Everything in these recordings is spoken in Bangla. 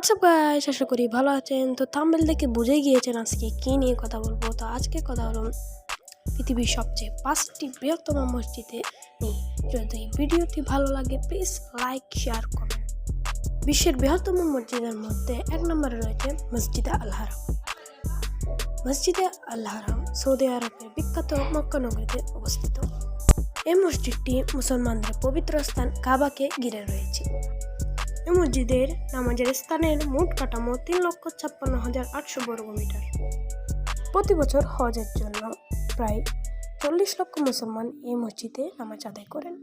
হোয়াটসঅ্যাপ গাইস, আশা করি ভালো আছেন। তো থাম্বনেল দেখে বুঝেই গিয়েছেন আজকে কী নিয়ে কথা বলবো। তো আজকে কথা হলো পৃথিবীর সবচেয়ে 5টি বৃহত্তম মসজিদে নিয়ে। যদি ভিডিওটি ভালো লাগে প্লিজ লাইক, শেয়ার, কমেন্ট। বিশ্বের বৃহত্তম মসজিদের মধ্যে 1 নম্বরে রয়েছে মসজিদে আল হারাম। মসজিদে আল হারাম সৌদি আরবের বিখ্যাত মক্কা নগরীতে অবস্থিত। এই মসজিদটি মুসলমানদের পবিত্র স্থান কাবাকে ঘিরে রয়েছে। এই মসজিদের নামাজের স্থানের মোট কাঠামো 3,56,800 বর্গমিটার। প্রতি বছর হজের জন্য প্রায় 40 লক্ষ মুসলমান এই মসজিদে নামাজ আদায় করেন।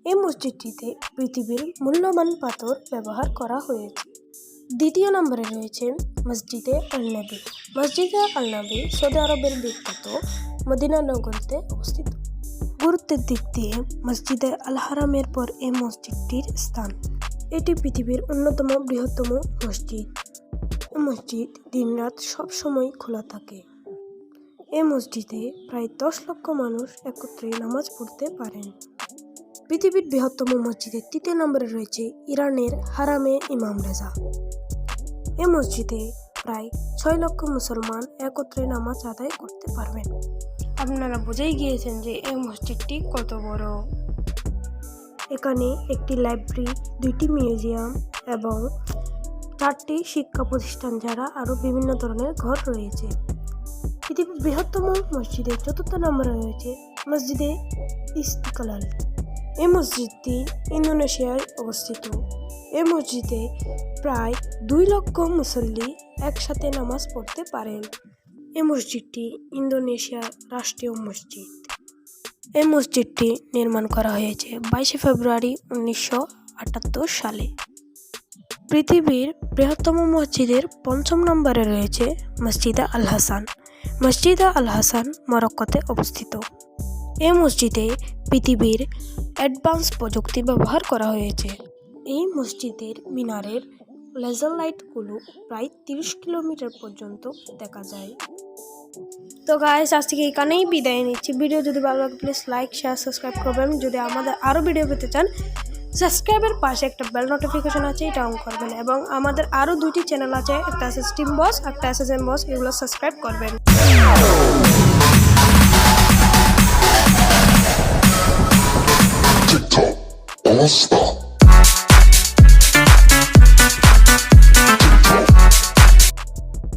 এই মসজিদটিতে পৃথিবীর মূল্যবান পাথর ব্যবহার করা হয়েছে। দ্বিতীয় নম্বরে রয়েছে মসজিদে আল নবী। মসজিদে আল নবী সৌদি আরবের বিখ্যাত মদিনা নগরীতে অবস্থিত। গুরুত্বের দিক দিয়ে মসজিদে আল হারামের পর এই মসজিদটির স্থান। এটি পৃথিবীর অন্যতম বৃহত্তম মসজিদ। এই মসজিদ দিনরাত সবসময় খোলা থাকে। এই মসজিদে প্রায় 10 লক্ষ মানুষ একত্রে নামাজ পড়তে পারেন। পৃথিবীর বৃহত্তম মসজিদের 3য় নম্বরে রয়েছে ইরানের হারামে ইমাম রেজা। এই মসজিদে প্রায় 6 লক্ষ মুসলমান একত্রে নামাজ আদায় করতে পারবেন। আপনারা বুঝেই গিয়েছেন যে এই মসজিদটি কত বড়। এখানে একটি লাইব্রেরি, 2টি মিউজিয়াম এবং 4টি শিক্ষা প্রতিষ্ঠান ছাড়া আরও বিভিন্ন ধরনের ঘর রয়েছে। পৃথিবীর বৃহত্তম মসজিদের 4র্থ নম্বরে রয়েছে মসজিদে ইস্তিকলাল। এই মসজিদটি ইন্দোনেশিয়ায় অবস্থিত। এই মসজিদে প্রায় 2 লক্ষ মুসল্লি একসাথে নামাজ পড়তে পারেন। এই মসজিদটি ইন্দোনেশিয়ার রাষ্ট্রীয় মসজিদ। এই মসজিদটি নির্মাণ করা হয়েছে 22 ফেব্রুয়ারি 1978 সালে। পৃথিবীর বৃহত্তম মসজিদের 5ম নম্বরে রয়েছে মসজিদে আল হাসান। মসজিদে আল হাসান মরক্কোতে অবস্থিত। এই মসজিদে পৃথিবীর অ্যাডভান্স প্রযুক্তি ব্যবহার করা হয়েছে। এই মসজিদের মিনারের লেজার লাইটগুলো প্রায় 30 কিলোমিটার পর্যন্ত দেখা যায়। তো গাইস, আজ থেকে এখানেই বিদায় নিচ্ছি। ভিডিও যদি ভালো লাগে প্লিজ লাইক, শেয়ার, সাবস্ক্রাইব করবেন। যদি আমাদের আরও ভিডিও পেতে চান সাবস্ক্রাইবের পাশে একটা বেল নোটিফিকেশন আছে, এটা অন করবেন। এবং আমাদের আরও 2টি চ্যানেল আছে, একটা আছে স্টিম বস, একটা আছে জেম বস, এগুলো সাবস্ক্রাইব করবেন।